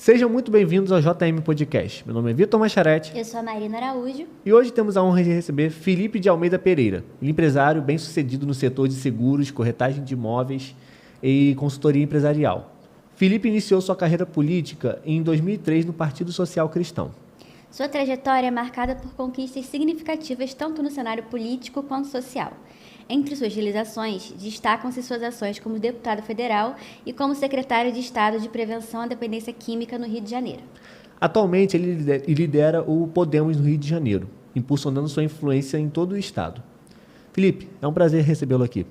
Sejam muito bem-vindos ao JM Podcast. Meu nome é Vitor Macharetti. Eu sou a Marina Araújo. E hoje temos a honra de receber Felipe de Almeida Pereira, empresário bem-sucedido no setor de seguros, corretagem de imóveis e consultoria empresarial. Felipe iniciou sua carreira política em 2003 no Partido Social Cristão. Sua trajetória é marcada por conquistas significativas tanto no cenário político quanto social. Entre suas realizações, destacam-se suas ações como deputado federal e como secretário de Estado de Prevenção à Dependência Química no Rio de Janeiro. Atualmente, ele lidera o Podemos no Rio de Janeiro, impulsionando sua influência em todo o Estado. Felipe, é um prazer recebê-lo aqui.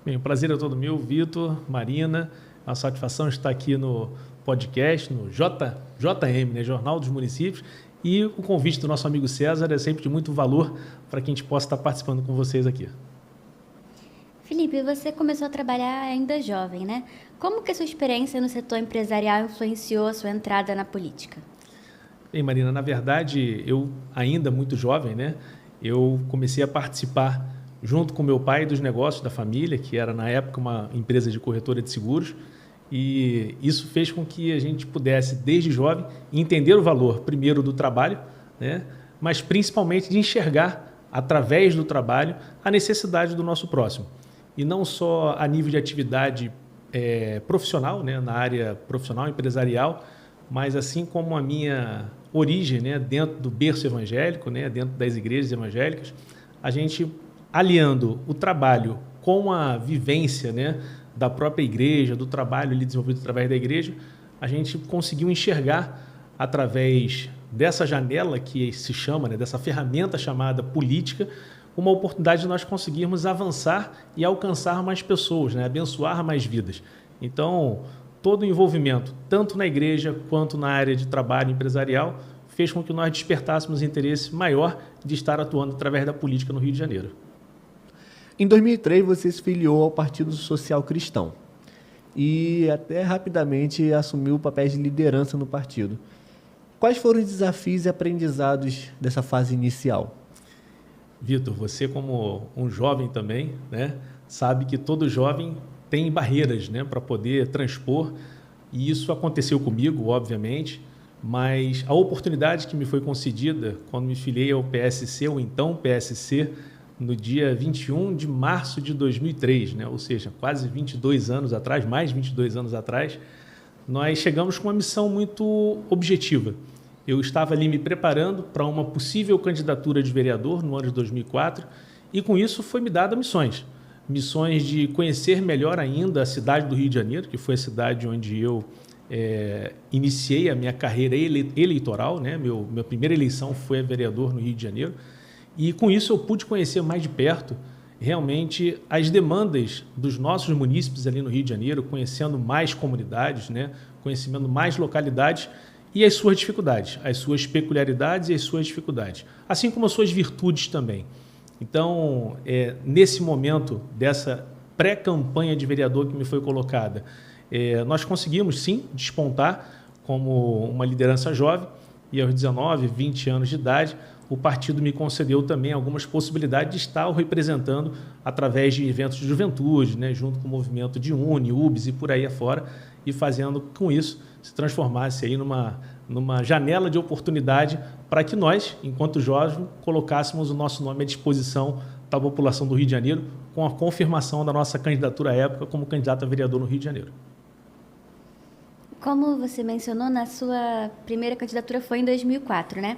Bem, o prazer é todo meu, Vitor, Marina. A satisfação estar aqui no podcast, no JM, né, Jornal dos Municípios. E o convite do nosso amigo César é sempre de muito valor para que a gente possa estar participando com vocês aqui. Felipe, você começou a trabalhar ainda jovem, né? Como que a sua experiência no setor empresarial influenciou a sua entrada na política? Bem, Marina, na verdade, eu ainda muito jovem, né? Eu comecei a participar junto com meu pai dos negócios da família, que era na época uma empresa de corretora de seguros, e isso fez com que a gente pudesse, desde jovem, entender o valor, primeiro, do trabalho, né? Mas principalmente de enxergar, através do trabalho, a necessidade do nosso próximo. E não só a nível de atividade profissional, né, na área profissional, empresarial, mas assim como a minha origem, né, dentro do berço evangélico, né, dentro das igrejas evangélicas, a gente aliando o trabalho com a vivência, né, da própria igreja, do trabalho ali desenvolvido através da igreja, a gente conseguiu enxergar através dessa janela que se chama, né, dessa ferramenta chamada política, uma oportunidade de nós conseguirmos avançar e alcançar mais pessoas, né? Abençoar mais vidas. Então, todo o envolvimento, tanto na igreja quanto na área de trabalho empresarial, fez com que nós despertássemos interesse maior de estar atuando através da política no Rio de Janeiro. Em 2003, você se filiou ao Partido Social Cristão e até rapidamente assumiu papéis de liderança no partido. Quais foram os desafios e aprendizados dessa fase inicial? Vitor, você como um jovem também, né, sabe que todo jovem tem barreiras, né, para poder transpor, e isso aconteceu comigo, obviamente, mas a oportunidade que me foi concedida quando me filiei ao PSC, ou então PSC, no dia 21 de março de 2003, né, ou seja, quase 22 anos atrás, mais de 22 anos atrás, nós chegamos com uma missão muito objetiva. Eu estava ali me preparando para uma possível candidatura de vereador no ano de 2004 e com isso foi me dada missões. Missões de conhecer melhor ainda a cidade do Rio de Janeiro, que foi a cidade onde eu iniciei a minha carreira eleitoral, né? Minha primeira eleição foi a vereador no Rio de Janeiro. E com isso eu pude conhecer mais de perto realmente as demandas dos nossos munícipes ali no Rio de Janeiro, conhecendo mais comunidades, né? Conhecendo mais localidades, e as suas dificuldades, as suas peculiaridades e as suas dificuldades, assim como as suas virtudes também. Então, nesse momento dessa pré-campanha de vereador que me foi colocada, nós conseguimos, sim, despontar como uma liderança jovem, e aos 19, 20 anos de idade, o partido me concedeu também algumas possibilidades de estar o representando através de eventos de juventude, né, junto com o movimento de UNE, UBS e por aí afora, e fazendo com isso se transformasse aí numa janela de oportunidade para que nós, enquanto jovens, colocássemos o nosso nome à disposição da população do Rio de Janeiro com a confirmação da nossa candidatura à época como candidato a vereador no Rio de Janeiro. Como você mencionou, na sua primeira candidatura foi em 2004, né?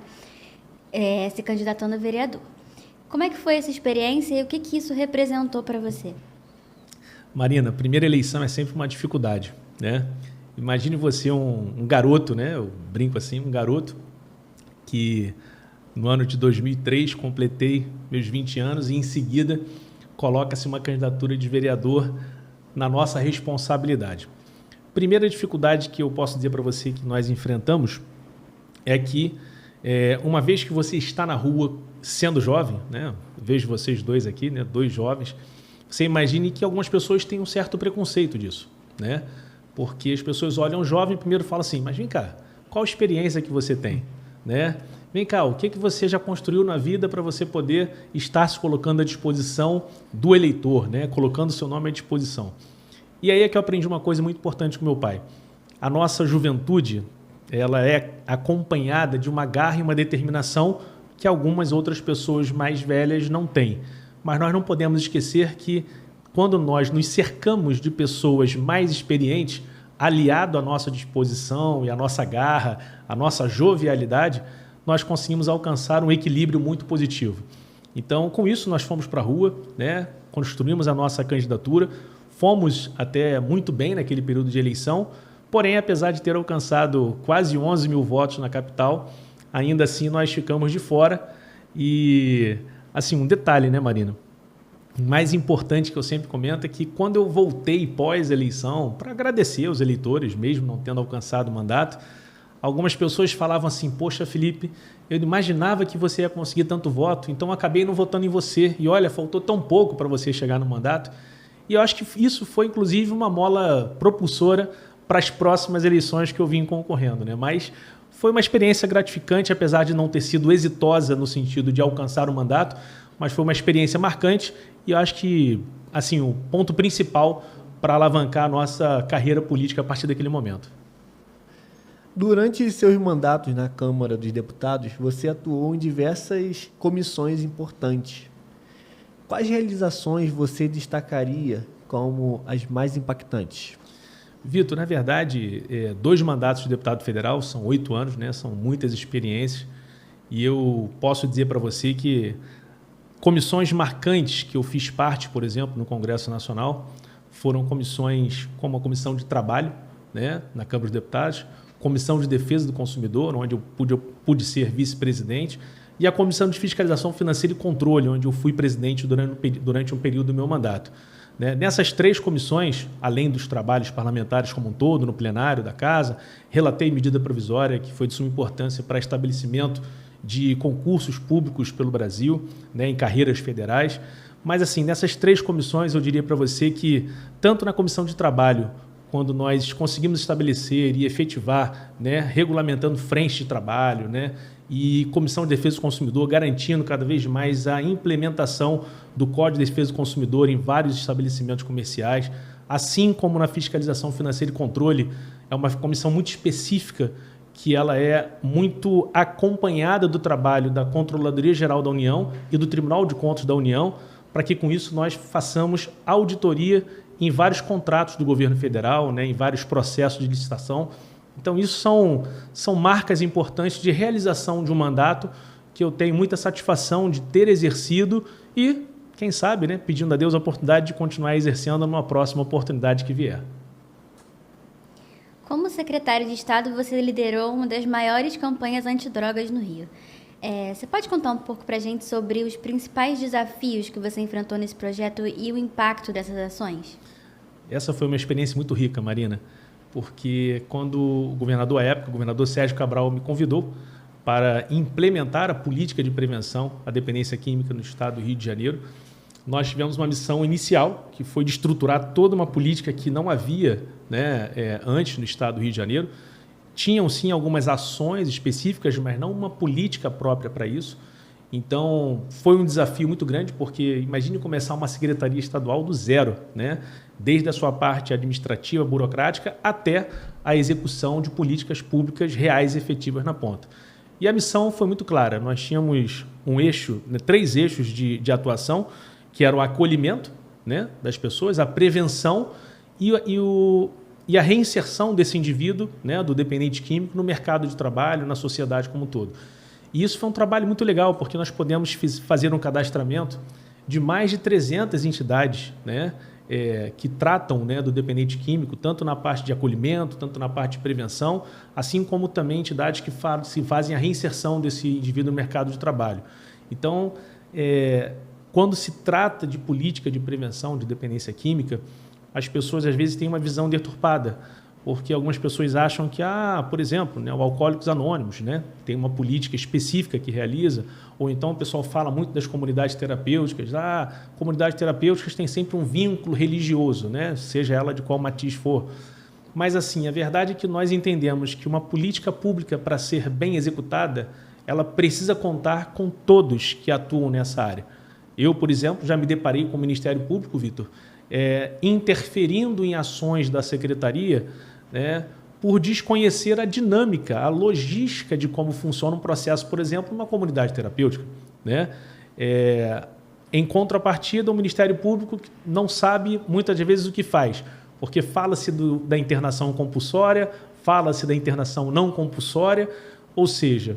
Se candidatando a vereador. Como é que foi essa experiência e o que isso representou para você? Marina, a primeira eleição é sempre uma dificuldade, né? Imagine você um garoto, né? Eu brinco assim, um garoto que no ano de 2003 completei meus 20 anos e em seguida coloca-se uma candidatura de vereador na nossa responsabilidade. Primeira dificuldade que eu posso dizer para você que nós enfrentamos é que uma vez que você está na rua sendo jovem, né? Vejo vocês dois aqui, né? Dois jovens, você imagine que algumas pessoas têm um certo preconceito disso, né? Porque as pessoas olham jovem e primeiro falam assim, mas vem cá, qual a experiência que você tem? Né? Vem cá, o que você já construiu na vida para você poder estar se colocando à disposição do eleitor, né? Colocando o seu nome à disposição. E aí é que eu aprendi uma coisa muito importante com meu pai. A nossa juventude ela é acompanhada de uma garra e uma determinação que algumas outras pessoas mais velhas não têm. Mas nós não podemos esquecer que quando nós nos cercamos de pessoas mais experientes, aliado à nossa disposição e à nossa garra, à nossa jovialidade, nós conseguimos alcançar um equilíbrio muito positivo. Então, com isso, nós fomos para a rua, né? Construímos a nossa candidatura, fomos até muito bem naquele período de eleição, porém, apesar de ter alcançado quase 11 mil votos na capital, ainda assim nós ficamos de fora. E, assim, um detalhe, né, Marina? O mais importante que eu sempre comento é que quando eu voltei pós-eleição, para agradecer aos eleitores, mesmo não tendo alcançado o mandato, algumas pessoas falavam assim, poxa, Felipe, eu imaginava que você ia conseguir tanto voto, então acabei não votando em você. E olha, faltou tão pouco para você chegar no mandato. E eu acho que isso foi, inclusive, uma mola propulsora para as próximas eleições que eu vim concorrendo, né? Mas foi uma experiência gratificante, apesar de não ter sido exitosa no sentido de alcançar o mandato, mas foi uma experiência marcante e eu acho que, assim, o ponto principal para alavancar a nossa carreira política a partir daquele momento. Durante seus mandatos na Câmara dos Deputados, você atuou em diversas comissões importantes. Quais realizações você destacaria como as mais impactantes? Vitor, na verdade, 2 mandatos de deputado federal são 8 anos, né? São muitas experiências e eu posso dizer para você que comissões marcantes que eu fiz parte, por exemplo, no Congresso Nacional, foram comissões como a Comissão de Trabalho, né, na Câmara dos Deputados, Comissão de Defesa do Consumidor, onde eu pude ser vice-presidente, e a Comissão de Fiscalização Financeira e Controle, onde eu fui presidente durante um período do meu mandato. Nessas 3 comissões, além dos trabalhos parlamentares como um todo, no plenário da Casa, relatei medida provisória que foi de suma importância para estabelecimento de concursos públicos pelo Brasil, né, em carreiras federais. Mas, assim, nessas 3 comissões, eu diria para você que, tanto na Comissão de Trabalho, quando nós conseguimos estabelecer e efetivar, né, regulamentando frentes de trabalho, né, e Comissão de Defesa do Consumidor, garantindo cada vez mais a implementação do Código de Defesa do Consumidor em vários estabelecimentos comerciais, assim como na Fiscalização Financeira e Controle, é uma comissão muito específica que ela é muito acompanhada do trabalho da Controladoria Geral da União e do Tribunal de Contas da União, para que com isso nós façamos auditoria em vários contratos do governo federal, né, em vários processos de licitação. Então, isso são marcas importantes de realização de um mandato que eu tenho muita satisfação de ter exercido e, quem sabe, né, pedindo a Deus a oportunidade de continuar exercendo numa próxima oportunidade que vier. Como secretário de Estado, você liderou uma das maiores campanhas antidrogas no Rio. Você pode contar um pouco para a gente sobre os principais desafios que você enfrentou nesse projeto e o impacto dessas ações? Essa foi uma experiência muito rica, Marina, porque quando o governador à época, o governador Sérgio Cabral, me convidou para implementar a política de prevenção à dependência química no estado do Rio de Janeiro, nós tivemos uma missão inicial, que foi de estruturar toda uma política que não havia, né, antes no estado do Rio de Janeiro. Tinham, sim, algumas ações específicas, mas não uma política própria para isso. Então, foi um desafio muito grande, porque imagine começar uma secretaria estadual do zero, né? Desde a sua parte administrativa, burocrática, até a execução de políticas públicas reais e efetivas na ponta. E a missão foi muito clara. Nós tínhamos um eixo, né, 3 eixos de atuação, que era o acolhimento, né, das pessoas, a prevenção e a reinserção desse indivíduo, né, do dependente químico, no mercado de trabalho, na sociedade como um todo. E isso foi um trabalho muito legal, porque nós podemos fazer um cadastramento de mais de 300 entidades, né, que tratam, né, do dependente químico, tanto na parte de acolhimento, tanto na parte de prevenção, assim como também entidades que fazem a reinserção desse indivíduo no mercado de trabalho. Então, quando se trata de política de prevenção de dependência química, as pessoas às vezes têm uma visão deturpada, porque algumas pessoas acham que, por exemplo, né, o Alcoólicos Anônimos, né, tem uma política específica que realiza, ou então o pessoal fala muito das comunidades terapêuticas, comunidades terapêuticas têm sempre um vínculo religioso, né, seja ela de qual matiz for. Mas, assim, a verdade é que nós entendemos que uma política pública, para ser bem executada, ela precisa contar com todos que atuam nessa área. Eu, por exemplo, já me deparei com o Ministério Público, Vitor, interferindo em ações da Secretaria, né, por desconhecer a dinâmica, a logística de como funciona um processo, por exemplo, numa comunidade terapêutica, né? Em contrapartida, o Ministério Público não sabe muitas vezes o que faz, porque fala-se da internação compulsória, fala-se da internação não compulsória, ou seja,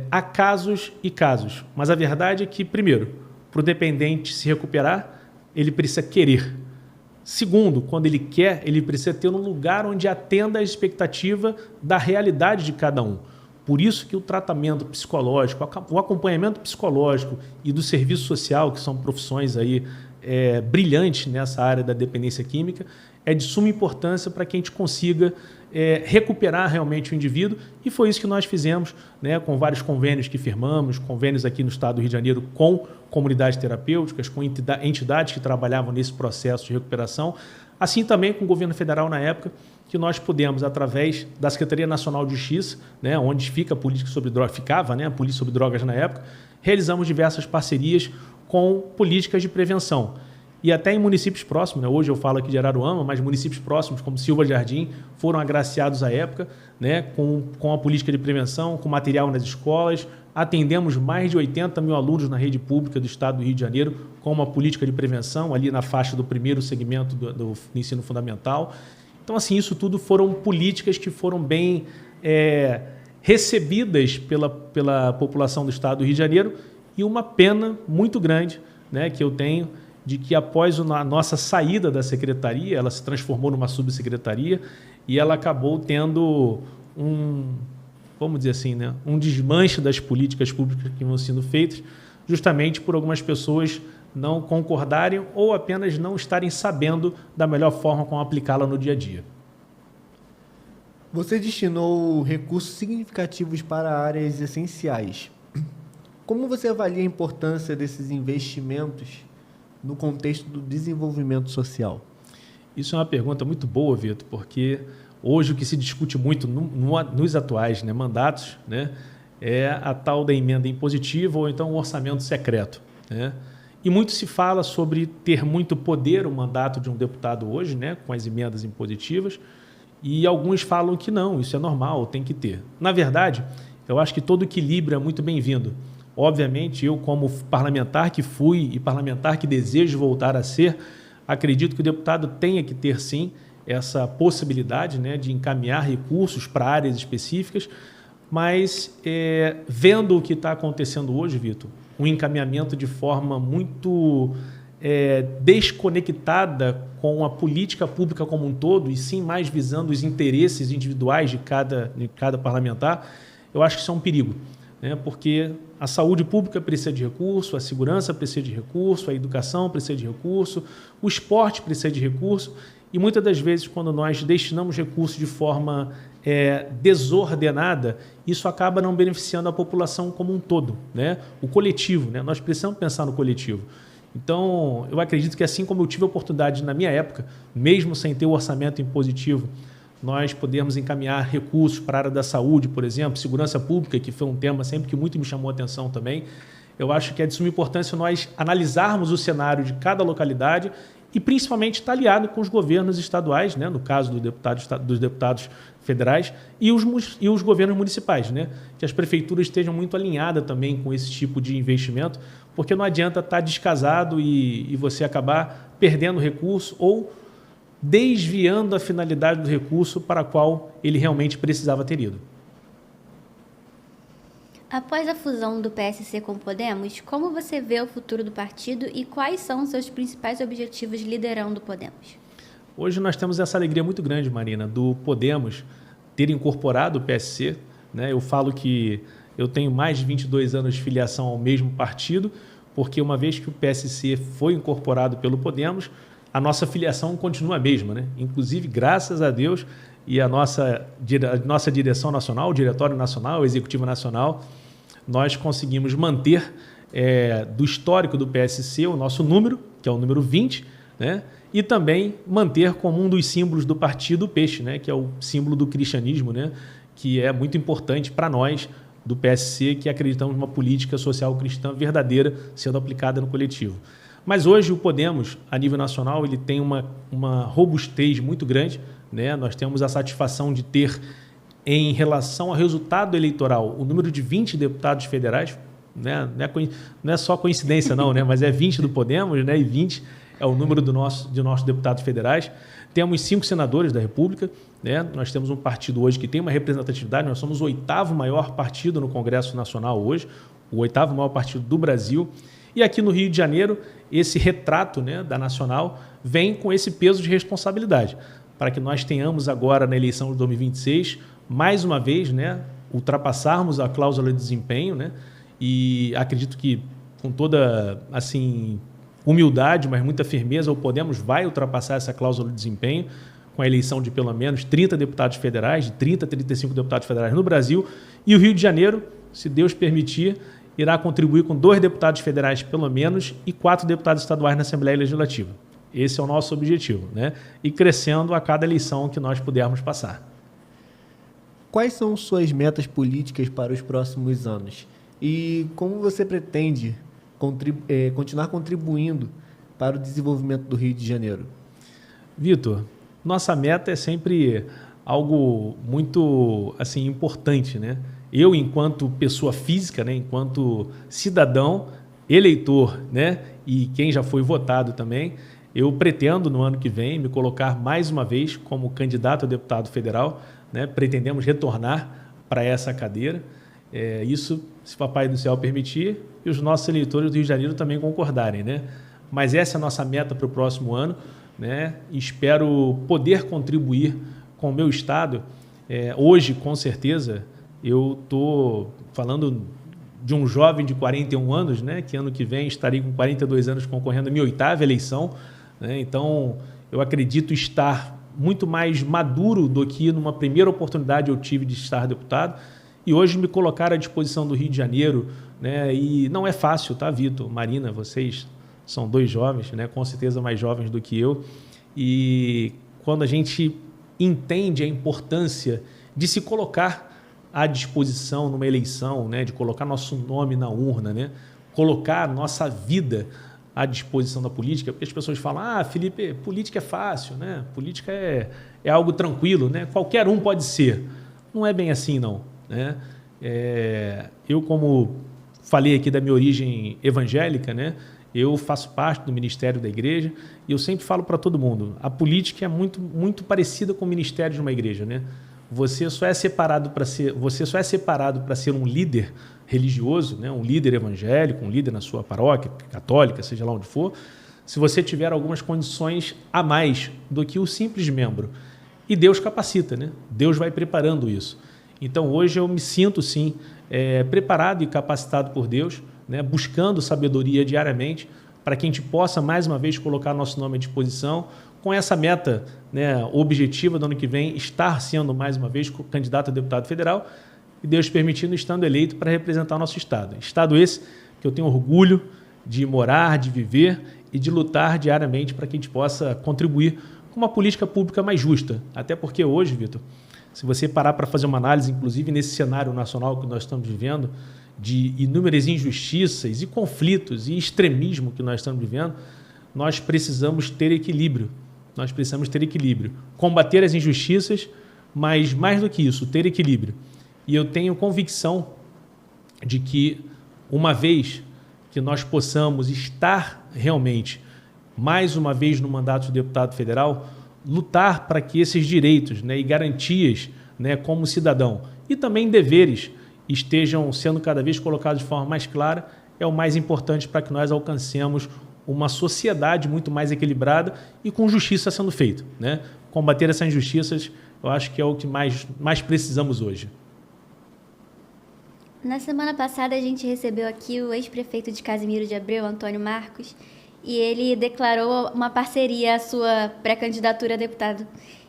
há casos e casos. Mas a verdade é que, primeiro, para o dependente se recuperar, ele precisa querer. Segundo, quando ele quer, ele precisa ter um lugar onde atenda a expectativa da realidade de cada um. Por isso que o tratamento psicológico, o acompanhamento psicológico e do serviço social, que são profissões aí, brilhantes nessa área da dependência química, é de suma importância para que a gente consiga recuperar realmente o indivíduo, e foi isso que nós fizemos, né, com vários convênios que firmamos, convênios aqui no estado do Rio de Janeiro com comunidades terapêuticas, com entidades que trabalhavam nesse processo de recuperação, assim também com o governo federal na época, que nós pudemos, através da Secretaria Nacional de Justiça, né, onde fica a política sobre drogas, ficava, né, a polícia sobre drogas na época, realizamos diversas parcerias com políticas de prevenção. E até em municípios próximos, né? Hoje eu falo aqui de Araruama, mas municípios próximos, como Silva Jardim, foram agraciados à época, né? com a política de prevenção, com material nas escolas. Atendemos mais de 80 mil alunos na rede pública do estado do Rio de Janeiro com uma política de prevenção, ali na faixa do primeiro segmento do ensino fundamental. Então, assim, isso tudo foram políticas que foram bem recebidas pela população do estado do Rio de Janeiro, e uma pena muito grande, né, que eu tenho, de que após a nossa saída da secretaria, ela se transformou numa subsecretaria e ela acabou tendo vamos dizer assim, né, um desmanche das políticas públicas que vão sendo feitas, justamente por algumas pessoas não concordarem ou apenas não estarem sabendo da melhor forma como aplicá-la no dia a dia. Você destinou recursos significativos para áreas essenciais. Como você avalia a importância desses investimentos no contexto do desenvolvimento social? Isso é uma pergunta muito boa, Vitor, porque hoje o que se discute muito nos atuais, né, mandatos, né, é a tal da emenda impositiva ou então o orçamento secreto, né? E muito se fala sobre ter muito poder o mandato de um deputado hoje, né, com as emendas impositivas, e alguns falam que não, isso é normal, tem que ter. Na verdade, eu acho que todo equilíbrio é muito bem-vindo. Obviamente, eu como parlamentar que fui e parlamentar que desejo voltar a ser, acredito que o deputado tenha que ter, sim, essa possibilidade, né, de encaminhar recursos para áreas específicas, mas vendo o que está acontecendo hoje, Vitor, um encaminhamento de forma muito desconectada com a política pública como um todo, e sim mais visando os interesses individuais de cada parlamentar, eu acho que isso é um perigo, né? Porque a saúde pública precisa de recurso, a segurança precisa de recurso, a educação precisa de recurso, o esporte precisa de recurso, e muitas das vezes, quando nós destinamos recursos de forma desordenada, isso acaba não beneficiando a população como um todo, né? O coletivo, né? Nós precisamos pensar no coletivo. Então, eu acredito que assim como eu tive a oportunidade na minha época, mesmo sem ter o orçamento impositivo, nós podemos encaminhar recursos para a área da saúde, por exemplo, segurança pública, que foi um tema sempre que muito me chamou a atenção também. Eu acho que é de suma importância nós analisarmos o cenário de cada localidade e principalmente estar aliado com os governos estaduais, né, no caso dos deputados federais, e os governos municipais, né, que as prefeituras estejam muito alinhadas também com esse tipo de investimento, porque não adianta estar descasado e você acabar perdendo recurso ou desviando a finalidade do recurso para a qual ele realmente precisava ter ido. Após a fusão do PSC com o Podemos, como você vê o futuro do partido e quais são os seus principais objetivos liderando o Podemos? Hoje nós temos essa alegria muito grande, Marina, do Podemos ter incorporado o PSC, né? Eu falo que eu tenho mais de 22 anos de filiação ao mesmo partido, porque uma vez que o PSC foi incorporado pelo Podemos, a nossa filiação continua a mesma, né? Inclusive, graças a Deus, e a nossa direção nacional, o Diretório Nacional, o Executivo Nacional, nós conseguimos manter do histórico do PSC o nosso número, que é o número 20, né? E também manter como um dos símbolos do partido o peixe, né? Que é o símbolo do cristianismo, né? Que é muito importante para nós do PSC, que acreditamos numa política social cristã verdadeira sendo aplicada no coletivo. Mas hoje o Podemos, a nível nacional, ele tem uma robustez muito grande, né? Nós temos a satisfação de ter, em relação ao resultado eleitoral, o número de 20 deputados federais, né? Não é só coincidência não, né? Mas é 20 do Podemos, né? E 20 é o número de nossos deputados federais. Temos 5 senadores da República, né? Nós temos um partido hoje que tem uma representatividade, nós somos o 8º maior partido no Congresso Nacional hoje, o 8º maior partido do Brasil. E aqui no Rio de Janeiro, esse retrato, né, da Nacional vem com esse peso de responsabilidade, para que nós tenhamos agora na eleição de 2026, mais uma vez, né, ultrapassarmos a cláusula de desempenho, né, e acredito que com toda assim, humildade, mas muita firmeza, o Podemos vai ultrapassar essa cláusula de desempenho com a eleição de pelo menos 30 deputados federais, de 30 a 35 deputados federais no Brasil, e o Rio de Janeiro, se Deus permitir, irá contribuir com 2 deputados federais pelo menos e 4 deputados estaduais na Assembleia Legislativa. Esse é o nosso objetivo, né? E crescendo a cada eleição que nós pudermos passar. Quais são suas metas políticas para os próximos anos? E como você pretende continuar contribuindo para o desenvolvimento do Rio de Janeiro? Vitor, nossa meta é sempre algo muito assim, importante, né? Eu, enquanto pessoa física, né, enquanto cidadão, eleitor, né, e quem já foi votado também, eu pretendo, no ano que vem, me colocar mais uma vez como candidato a deputado federal, né? Pretendemos retornar para essa cadeira. Isso, se Papai do Céu permitir, e os nossos eleitores do Rio de Janeiro também concordarem, né? Mas essa é a nossa meta para o próximo ano, né? Espero poder contribuir com o meu estado. Hoje, com certeza, eu estou falando de um jovem de 41 anos, né, que ano que vem estarei com 42 anos concorrendo à minha 8ª eleição, né? Então, eu acredito estar muito mais maduro do que numa primeira oportunidade eu tive de estar deputado, e hoje me colocar à disposição do Rio de Janeiro, né, e não é fácil, tá, Vitor, Marina, vocês são 2 jovens, né, com certeza mais jovens do que eu, e quando a gente entende a importância de se colocar à disposição numa eleição, né, de colocar nosso nome na urna, né, colocar nossa vida à disposição da política, porque as pessoas falam, Felipe, política é fácil, né, política é algo tranquilo, né, qualquer um pode ser. Não é bem assim, não, né? Eu, como falei aqui da minha origem evangélica, né, eu faço parte do ministério da igreja e eu sempre falo para todo mundo, a política é muito, muito parecida com o ministério de uma igreja, né? Você só é separado para ser um líder religioso, né? Um líder evangélico, um líder na sua paróquia, católica, seja lá onde for, se você tiver algumas condições a mais do que o simples membro. E Deus capacita, né? Deus vai preparando isso. Então, hoje eu me sinto, sim, preparado e capacitado por Deus, né? Buscando sabedoria diariamente para que a gente possa, mais uma vez, colocar nosso nome à disposição, com essa meta, né, objetiva do ano que vem, estar sendo, mais uma vez, candidato a deputado federal e, Deus permitindo, estando eleito para representar o nosso Estado. Estado esse que eu tenho orgulho de morar, de viver e de lutar diariamente para que a gente possa contribuir com uma política pública mais justa. Até porque hoje, Vitor, se você parar para fazer uma análise, inclusive nesse cenário nacional que nós estamos vivendo, de inúmeras injustiças e conflitos e extremismo que nós estamos vivendo, nós precisamos ter equilíbrio. Nós precisamos ter equilíbrio. Combater as injustiças, mas mais do que isso, ter equilíbrio. E eu tenho convicção de que, uma vez que nós possamos estar realmente, mais uma vez no mandato de deputado federal, lutar para que esses direitos, né, e garantias, né, como cidadão, e também deveres, estejam sendo cada vez colocados de forma mais clara, é o mais importante para que nós alcancemos uma sociedade muito mais equilibrada e com justiça sendo feita, né? Combater essas injustiças, eu acho que é o que mais precisamos hoje. Na semana passada, a gente recebeu aqui o ex-prefeito de Casimiro de Abreu, Antônio Marcos, e ele declarou uma parceria à sua pré-candidatura a deputado.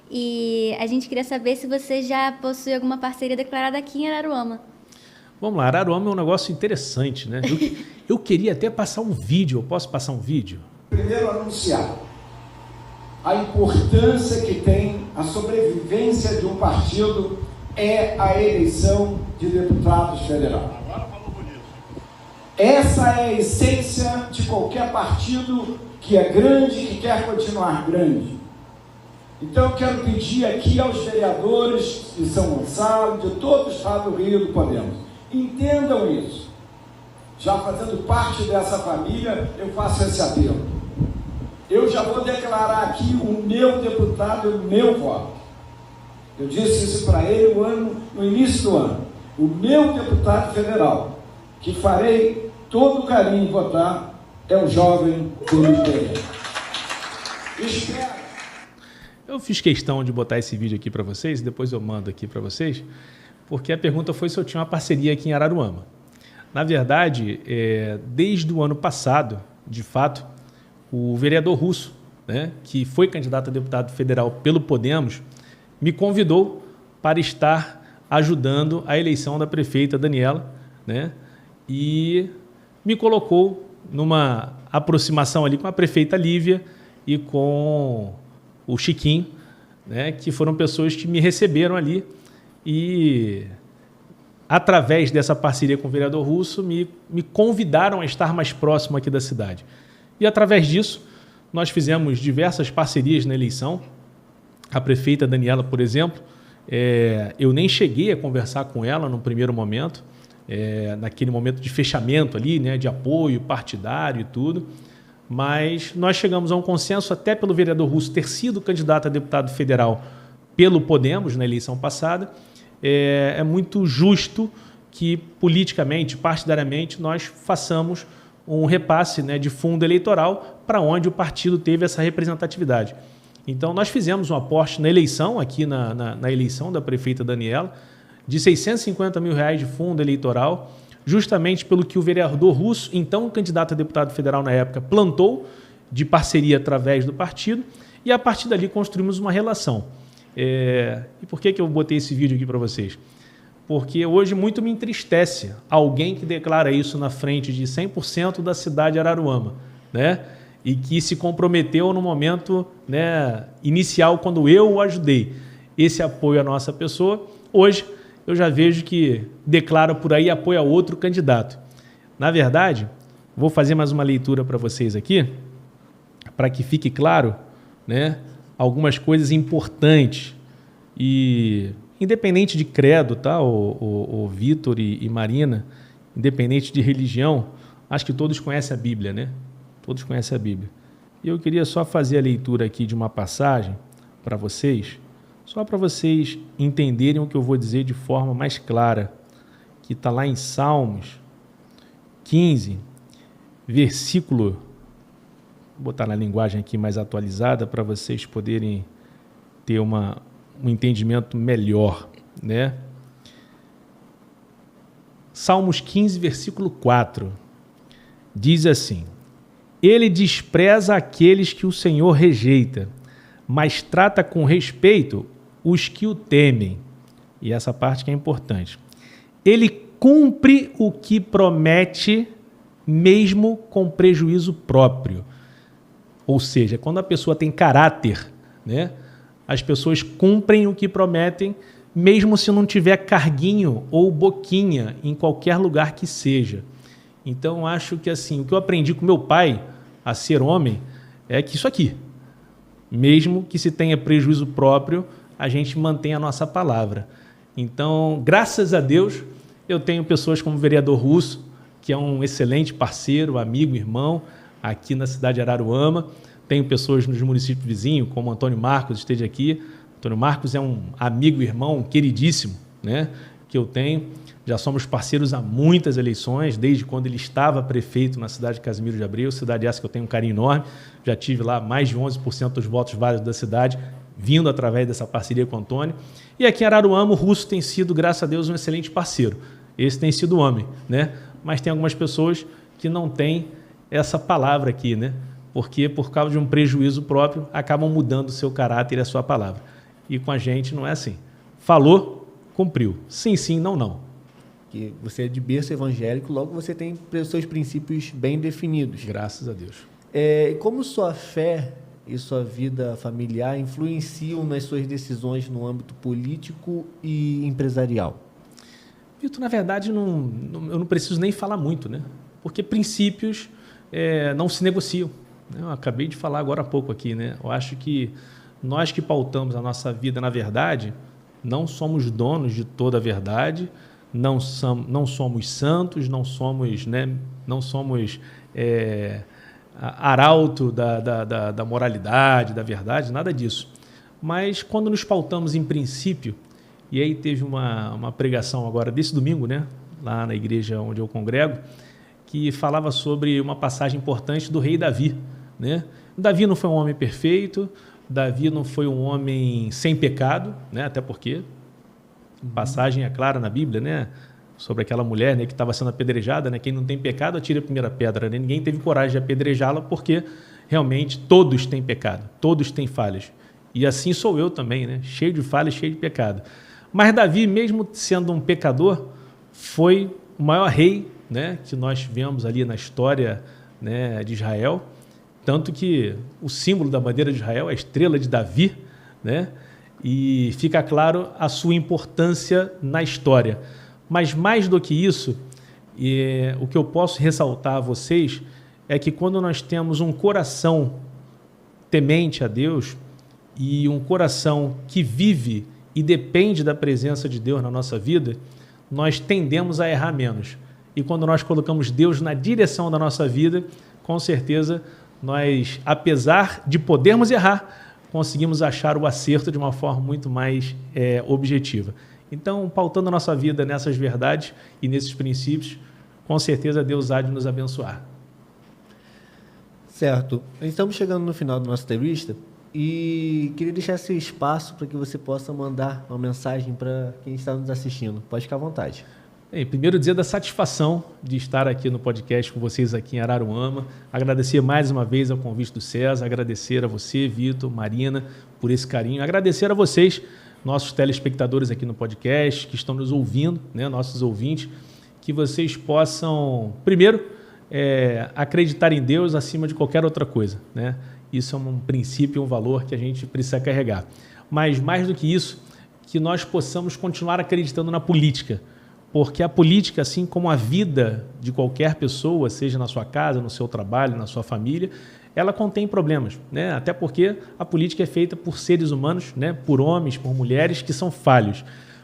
E a gente queria saber se você já possui alguma parceria declarada aqui em Araruama. Vamos lá, Araruama é um negócio interessante, né? Eu queria até passar um vídeo, eu posso passar um vídeo? Primeiro, anunciar a importância que tem a sobrevivência de um partido é a eleição de deputados federais. Essa é a essência de qualquer partido que é grande e que quer continuar grande. Então eu quero pedir aqui aos vereadores de São Gonçalo, de todo o estado do Rio do Podemos, entendam isso. Já fazendo parte dessa família, eu faço esse apelo. Eu já vou declarar aqui o meu deputado e o meu voto. Eu disse isso para ele no início do ano. O meu deputado federal, que farei todo o carinho em votar, é o jovem Felipe Pereira. Espero. Eu fiz questão de botar esse vídeo aqui para vocês, depois eu mando aqui para vocês, porque a pergunta foi se eu tinha uma parceria aqui em Araruama. Na verdade, desde o ano passado, de fato, o vereador Russo, né, que foi candidato a deputado federal pelo Podemos, me convidou para estar ajudando a eleição da prefeita Daniela, né, e me colocou numa aproximação ali com a prefeita Lívia e com o Chiquinho, né, que foram pessoas que me receberam ali e, através dessa parceria com o vereador Russo, me convidaram a estar mais próximo aqui da cidade. E, através disso, nós fizemos diversas parcerias na eleição. A prefeita Daniela, por exemplo, eu nem cheguei a conversar com ela no primeiro momento, naquele momento de fechamento ali, né, de apoio partidário e tudo, mas nós chegamos a um consenso, até pelo vereador Russo ter sido candidato a deputado federal pelo Podemos na eleição passada. É muito justo que, politicamente, partidariamente, nós façamos um repasse, né, de fundo eleitoral para onde o partido teve essa representatividade. Então, nós fizemos um aporte na eleição, aqui na eleição da prefeita Daniela, de R$650 mil de fundo eleitoral, justamente pelo que o vereador Russo, então candidato a deputado federal na época, plantou de parceria através do partido, e a partir dali construímos uma relação. E por que eu botei esse vídeo aqui para vocês? Porque hoje muito me entristece alguém que declara isso na frente de 100% da cidade de Araruama, né? E que se comprometeu no momento, né, inicial, quando eu o ajudei, esse apoio à nossa pessoa. Hoje eu já vejo que declara por aí apoio a outro candidato. Na verdade, vou fazer mais uma leitura para vocês aqui, para que fique claro, né, algumas coisas importantes. E independente de credo, tá, o Vitor e Marina, independente de religião, acho que todos conhecem a Bíblia, né? Todos conhecem a Bíblia. E eu queria só fazer a leitura aqui de uma passagem para vocês, só para vocês entenderem o que eu vou dizer de forma mais clara, que está lá em Salmos 15, versículo, vou botar na linguagem aqui mais atualizada para vocês poderem ter um entendimento melhor, né? Salmos 15, versículo 4, diz assim: Ele despreza aqueles que o Senhor rejeita, mas trata com respeito os que o temem. E essa parte que é importante. Ele cumpre o que promete, mesmo com prejuízo próprio. Ou seja, quando a pessoa tem caráter, né, as pessoas cumprem o que prometem, mesmo se não tiver carguinho ou boquinha em qualquer lugar que seja. Então, acho que assim, o que eu aprendi com meu pai a ser homem é que isso aqui, mesmo que se tenha prejuízo próprio, a gente mantém a nossa palavra. Então, graças a Deus, eu tenho pessoas como o vereador Russo, que é um excelente parceiro, amigo, irmão, aqui na cidade de Araruama. Tenho pessoas nos municípios vizinhos, como Antônio Marcos, esteja aqui. Antônio Marcos é um amigo, irmão, um queridíssimo, né, que eu tenho. Já somos parceiros há muitas eleições, desde quando ele estava prefeito na cidade de Casimiro de Abreu, cidade essa que eu tenho um carinho enorme. Já tive lá mais de 11% dos votos válidos da cidade, vindo através dessa parceria com o Antônio. E aqui em Araruama, o Russo tem sido, graças a Deus, um excelente parceiro. Esse tem sido o homem, né? Mas tem algumas pessoas que não têm essa palavra aqui, né? Porque, por causa de um prejuízo próprio, acabam mudando o seu caráter e a sua palavra. E com a gente não é assim. Falou, cumpriu. Sim, sim, não, não. Que você é de berço evangélico, logo você tem seus princípios bem definidos. Graças a Deus. Como sua fé e sua vida familiar influenciam nas suas decisões no âmbito político e empresarial? Vitor, na verdade, eu não preciso nem falar muito, né? Porque princípios não se negociam. Eu acabei de falar agora há pouco aqui, né? Eu acho que nós que pautamos a nossa vida na verdade, não somos donos de toda a verdade, não somos santos, não somos arauto da moralidade, da verdade, nada disso. Mas quando nos pautamos em princípio, e aí teve uma pregação agora desse domingo, né, lá na igreja onde eu congrego, que falava sobre uma passagem importante do rei Davi, né? Davi não foi um homem perfeito, Davi não foi um homem sem pecado, né? Até porque passagem é clara na Bíblia, né? Sobre aquela mulher, né, que estava sendo apedrejada, né? Quem não tem pecado atira a primeira pedra, né? Ninguém teve coragem de apedrejá-la porque realmente todos têm pecado, todos têm falhas. E assim sou eu também, né? Cheio de falhas, cheio de pecado. Mas Davi, mesmo sendo um pecador, foi o maior rei, né, que nós vemos ali na história, né, de Israel. Tanto que o símbolo da bandeira de Israel é a estrela de Davi, né? E fica claro a sua importância na história. Mas mais do que isso, o que eu posso ressaltar a vocês é que quando nós temos um coração temente a Deus e um coração que vive e depende da presença de Deus na nossa vida, nós tendemos a errar menos. E quando nós colocamos Deus na direção da nossa vida, com certeza nós, apesar de podermos errar, conseguimos achar o acerto de uma forma muito mais objetiva. Então, pautando a nossa vida nessas verdades e nesses princípios, com certeza Deus há de nos abençoar. Certo. Estamos chegando no final da nossa entrevista e queria deixar esse espaço para que você possa mandar uma mensagem para quem está nos assistindo. Pode ficar à vontade. Bem, primeiro dizer da satisfação de estar aqui no podcast com vocês aqui em Araruama, agradecer mais uma vez ao convite do César, agradecer a você, Vitor, Marina, por esse carinho, agradecer a vocês, nossos telespectadores aqui no podcast, que estão nos ouvindo, né, nossos ouvintes, que vocês possam, primeiro, acreditar em Deus acima de qualquer outra coisa, né? Isso é um princípio, um valor que a gente precisa carregar. Mas, mais do que isso, que nós possamos continuar acreditando na política, porque a política, assim como a vida de qualquer pessoa, seja na sua casa, no seu trabalho, na sua família, ela contém problemas, né? Até porque a política é feita por seres humanos, né? Por homens, por mulheres que são falhos.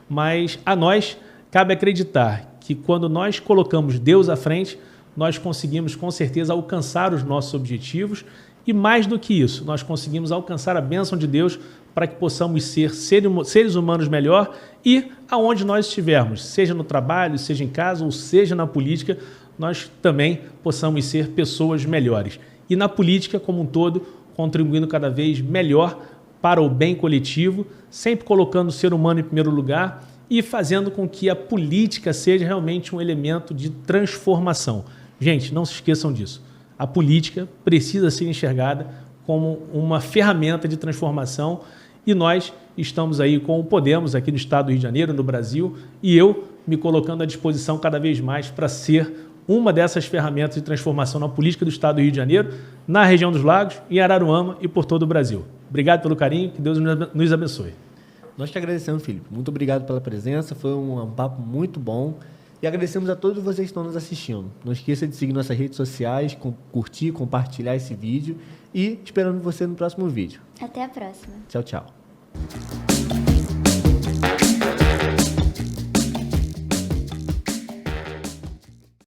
Mas a nós cabe acreditar que quando nós colocamos Deus à frente, nós conseguimos com certeza alcançar os nossos objetivos e mais do que isso, nós conseguimos alcançar a bênção de Deus para que possamos ser seres humanos melhor e aonde nós estivermos, seja no trabalho, seja em casa ou seja na política, nós também possamos ser pessoas melhores. E na política como um todo, contribuindo cada vez melhor para o bem coletivo, sempre colocando o ser humano em primeiro lugar e fazendo com que a política seja realmente um elemento de transformação. Gente, não se esqueçam disso. A política precisa ser enxergada como uma ferramenta de transformação e nós estamos aí com o Podemos aqui no estado do Rio de Janeiro, no Brasil, e eu me colocando à disposição cada vez mais para ser uma dessas ferramentas de transformação na política do estado do Rio de Janeiro, na região dos Lagos, em Araruama e por todo o Brasil. Obrigado pelo carinho, que Deus nos abençoe. Nós te agradecemos, Felipe. Muito obrigado pela presença, foi um papo muito bom. E agradecemos a todos vocês que estão nos assistindo. Não esqueça de seguir nossas redes sociais, curtir, compartilhar esse vídeo e esperando você no próximo vídeo. Até a próxima. Tchau, tchau.